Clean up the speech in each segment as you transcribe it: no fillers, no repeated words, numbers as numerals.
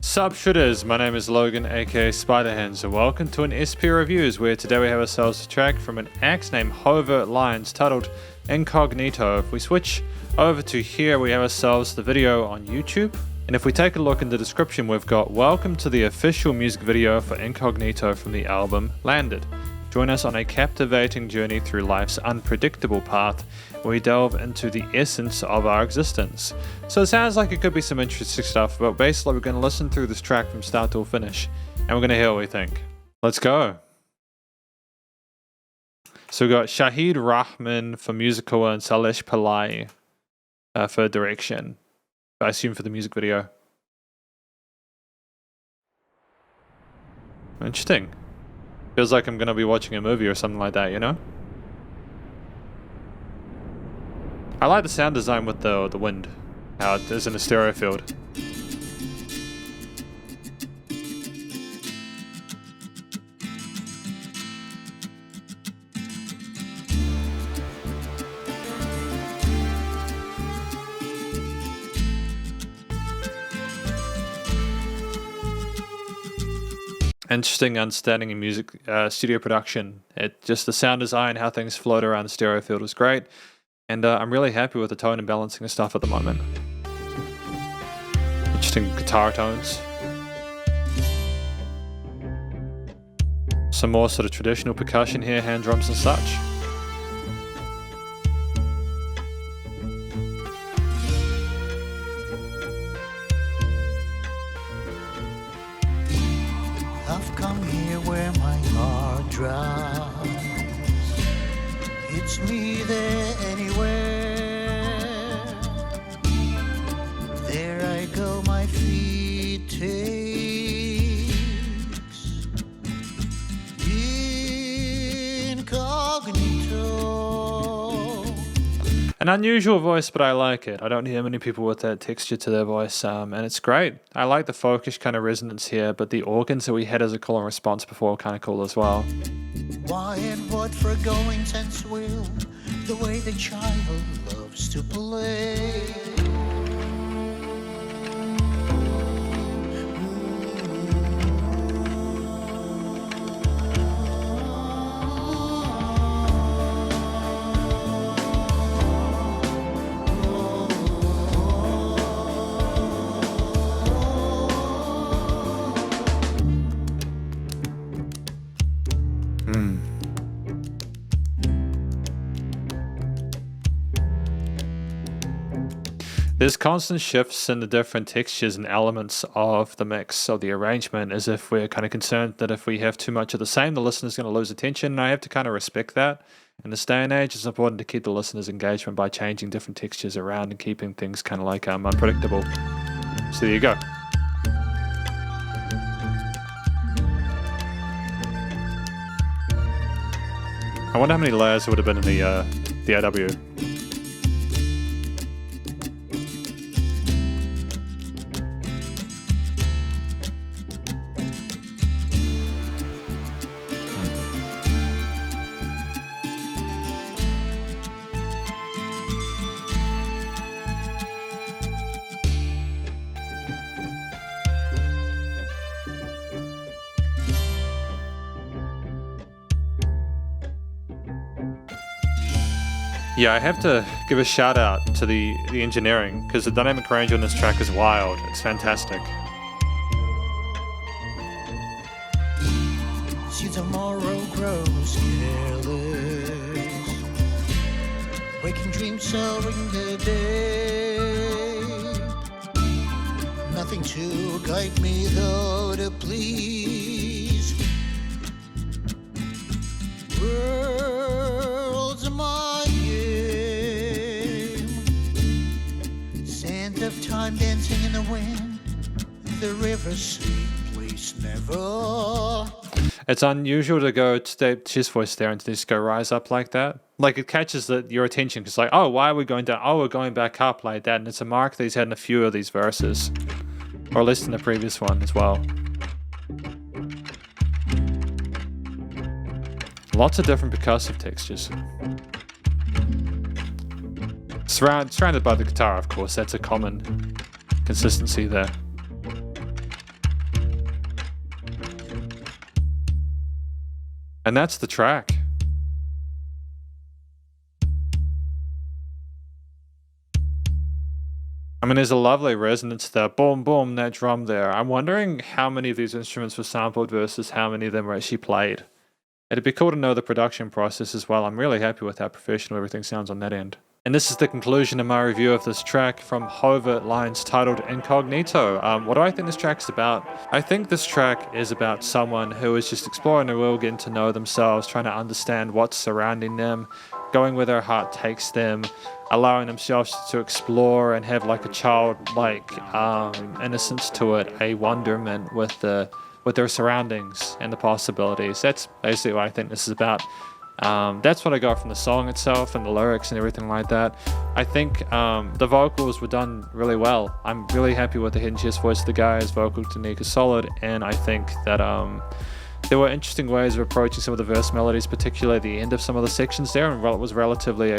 Sup Shredders, my name is Logan aka Spiderhands and welcome to an SP Reviews where today we have ourselves a track from an act named Hovert Lines titled Incognito. If we switch over to here we have ourselves the video on YouTube, and if we take a look in the description we've got welcome to the official music video for Incognito from the album Landed. Join us on a captivating journey through life's unpredictable path where we delve into the essence of our existence. So it sounds like it could be some interesting stuff, but basically we're going to listen through this track from start to finish and we're going to hear what we think. Let's go. So we've got Shahid Rahman for musical and Salesh Pillai for direction. I assume for the music video. Interesting. Feels like I'm going to be watching a movie or something like that, you know? I like the sound design with the wind, how it is in a stereo field. Interesting understanding in music studio production. Just the sound design, how things float around the stereo field was great. And I'm really happy with the tone and balancing of stuff at the moment. Interesting guitar tones. Some more sort of traditional percussion here, hand drums and such. I've come here where my heart drowns. It's me there anywhere. There I go, my feet takes Incognito. An unusual voice, but I like it. I don't hear many people with that texture to their voice, and it's great. I like the folkish kind of resonance here, but the organs that we had as a call and response before are kind of cool as well. Why and what for going tense will, the way the child loves to play. There's constant shifts in the different textures and elements of the mix of the arrangement, as if we're kind of concerned that if we have too much of the same, the listener's going to lose attention, and I have to kind of respect that. In this day and age, it's important to keep the listener's engagement by changing different textures around and keeping things kind of like unpredictable. So there you go. I wonder how many layers there would have been in the AW. Yeah, I have to give a shout out to the engineering, because the dynamic range on this track is wild. It's fantastic. See, tomorrow grows careless, waking dreams soaring the day. Nothing to guide me though to please. World's my game. Sand of time dancing in the wind. The river's sweet place never. It's unusual to go to chest voice there and to just go rise up like that. Like it catches your attention because like, oh, why are we going down? Oh, we're going back up like that. And it's a mark that he's had in a few of these verses, or at least in the previous one as well. Lots of different percussive textures. Surrounded by the guitar, of course. That's a common consistency there. And that's the track. I mean, there's a lovely resonance there. Boom, boom, that drum there. I'm wondering how many of these instruments were sampled versus how many of them were actually played. It'd be cool to know the production process as well. I'm really happy with how professional everything sounds on that end. And this is the conclusion of my review of this track from Hovert Lines titled Incognito. What do I think this track's about? I think this track is about someone who is just exploring the world, getting to know themselves, trying to understand what's surrounding them, going where their heart takes them, allowing themselves to explore and have like a childlike innocence to it, a wonderment with their surroundings and the possibilities. That's basically what I think this is about. That's what I got from the song itself and the lyrics and everything like that. I think the vocals were done really well. I'm really happy with the hidden chest voice of the guy. His vocal technique is solid, and I think that there were interesting ways of approaching some of the verse melodies, particularly at the end of some of the sections there, and it was relatively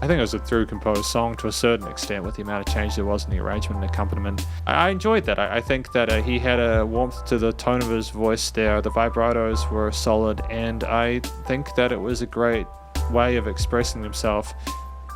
I think it was a through composed song to a certain extent with the amount of change there was in the arrangement and accompaniment. I enjoyed that. I think that he had a warmth to the tone of his voice there. The vibratos were solid, and I think that it was a great way of expressing himself.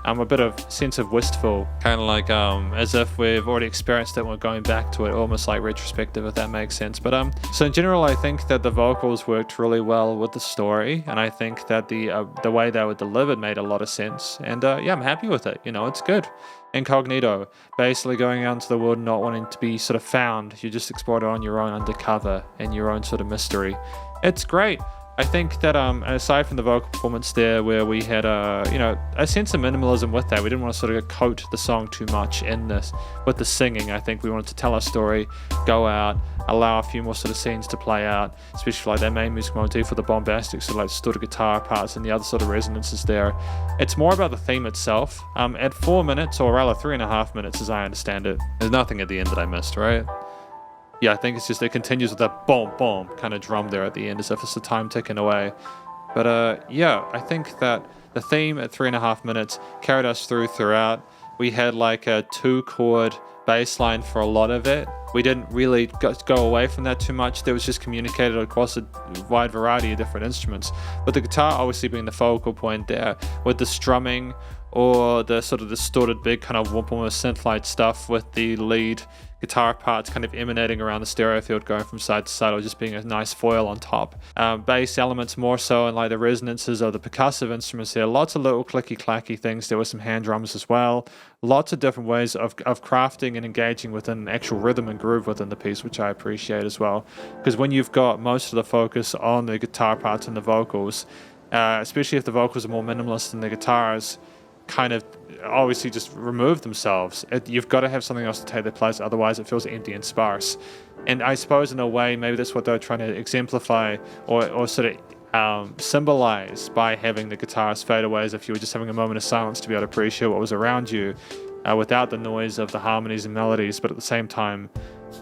A bit of sense of wistful, kind of like as if we've already experienced it and we're going back to it, almost like retrospective, if that makes sense. But so in general, I think that the vocals worked really well with the story, and I think that the way they were delivered made a lot of sense. And yeah, I'm happy with it. You know, it's good. Incognito, basically going out into the world, not wanting to be sort of found. You just explore it on your own, undercover, and your own sort of mystery. It's great. I think that aside from the vocal performance there, where we had a sense of minimalism with that, we didn't want to sort of coat the song too much in this with the singing. I think we wanted to tell our story, go out, allow a few more sort of scenes to play out, especially like that main music motif for the bombastic sort of like distorted guitar parts and the other sort of resonances there. It's more about the theme itself. At 4 minutes, or rather 3.5 minutes as I understand it, there's nothing at the end that I missed, right? Yeah, I think it's just, it continues with that boom, boom kind of drum there at the end, as if it's the time ticking away. But yeah, I think that the theme at 3.5 minutes carried us throughout. We had like a 2-chord bass line for a lot of it. We didn't really go away from that too much. There was just communicated across a wide variety of different instruments. But the guitar obviously being the focal point there, with the strumming or the sort of distorted big kind of almost synth-like stuff with the lead guitar parts kind of emanating around the stereo field, going from side to side, or just being a nice foil on top. Bass elements more so, and like the resonances of the percussive instruments there. Lots of little clicky-clacky things. There were some hand drums as well. Lots of different ways of crafting and engaging within actual rhythm and groove within the piece, which I appreciate as well. Because when you've got most of the focus on the guitar parts and the vocals, especially if the vocals are more minimalist than the guitars, kind of obviously just remove themselves. You've got to have something else to take their place, otherwise it feels empty and sparse. And I suppose in a way, maybe that's what they're trying to exemplify or sort of symbolize by having the guitars fade away, as if you were just having a moment of silence to be able to appreciate what was around you without the noise of the harmonies and melodies. But at the same time,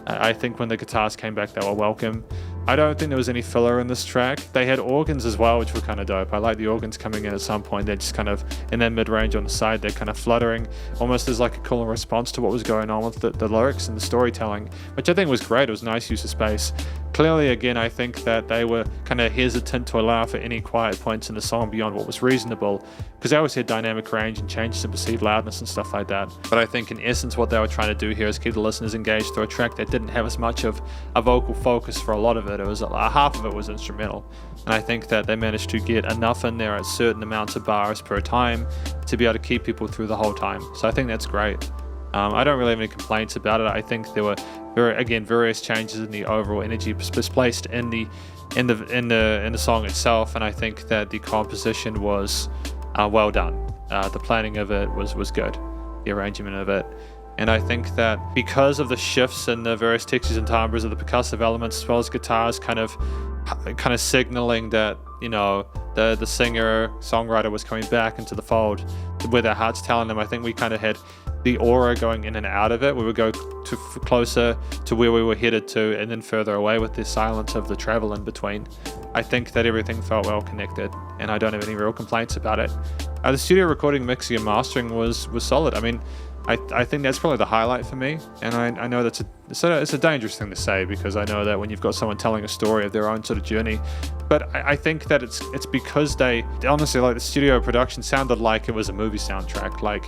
I think when the guitars came back, they were welcome. I don't think there was any filler in this track. They had organs as well, which were kind of dope. I like the organs coming in at some point. They're just kind of in that mid-range on the side. They're kind of fluttering, almost as like a cool response to what was going on with the lyrics and the storytelling, which I think was great. It was a nice use of space. Clearly, again, I think that they were kind of hesitant to allow for any quiet points in the song beyond what was reasonable, because they always had dynamic range and changes in perceived loudness and stuff like that. But I think in essence what they were trying to do here is keep the listeners engaged through a track that didn't have as much of a vocal focus for a lot of it. It was half of it was instrumental, and I think that they managed to get enough in there at certain amounts of bars per time to be able to keep people through the whole time. So I think that's great. I don't really have any complaints about it. I think there were various changes in the overall energy placed in the song itself, and I think that the composition was well done. The planning of it was good, the arrangement of it. And I think that because of the shifts in the various textures and timbres of the percussive elements, as well as guitars kind of signaling that, you know, the singer songwriter was coming back into the fold where their heart's telling them, I think we kind of had the aura going in and out of it. We would go to closer to where we were headed to, and then further away with the silence of the travel in between. I think that everything felt well connected, and I don't have any real complaints about it. The studio recording, mixing, and mastering was solid. I mean, I think that's probably the highlight for me, and I know that's it's a dangerous thing to say, because I know that when you've got someone telling a story of their own sort of journey, but I think that it's because they honestly, like, the studio production sounded like it was a movie soundtrack. Like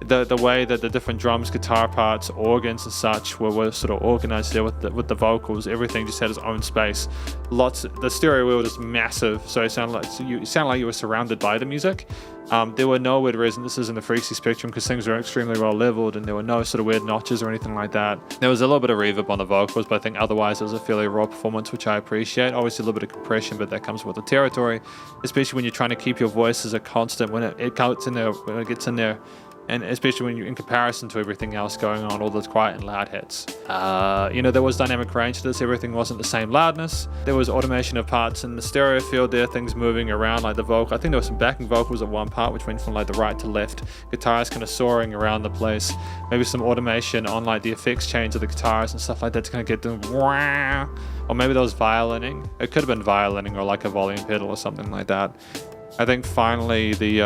the way that the different drums, guitar parts, organs and such were sort of organized there with the vocals, everything just had its own space. The stereo wheel is massive, so it sounded like you were surrounded by the music. There were no weird resonances in the frequency spectrum because things were extremely well leveled, and there were no sort of weird notches or anything like that. There was a little bit of reverb on the vocals, but I think otherwise it was a fairly raw performance, which I appreciate. Obviously a little bit of compression, but that comes with the territory, especially when you're trying to keep your voice as a constant when it gets in there. And especially when you're in comparison to everything else going on, all those quiet and loud hits. There was dynamic range to this. Everything wasn't the same loudness. There was automation of parts in the stereo field there, things moving around, like the vocal. I think there was some backing vocals at one part, which went from like the right to left. Guitars kind of soaring around the place. Maybe some automation on like the effects change of the guitars and stuff like that to kind of get them, or maybe there was violining. It could have been violining or like a volume pedal or something like that. I think finally the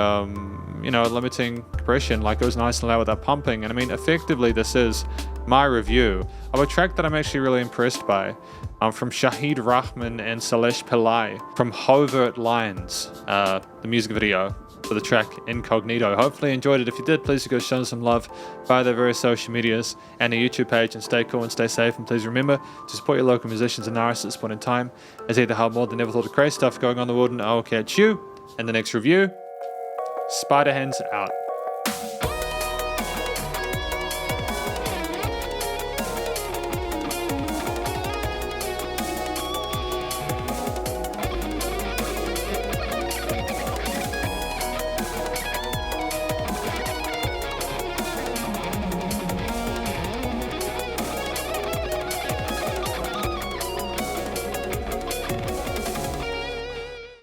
limiting compression, like, it was nice and loud without pumping. And I mean, effectively, this is my review of a track that I'm actually really impressed by, from Shahid Rahman and Salesh Pillai from Hovert Lines, the music video for the track Incognito. Hopefully you enjoyed it. If you did, please go show them some love via their various social medias and their YouTube page, and stay cool and stay safe. And please remember to support your local musicians and artists at this point in time, as they have more than ever thought of crazy stuff going on in the world. And I'll catch you in the next review. Spiderhands out.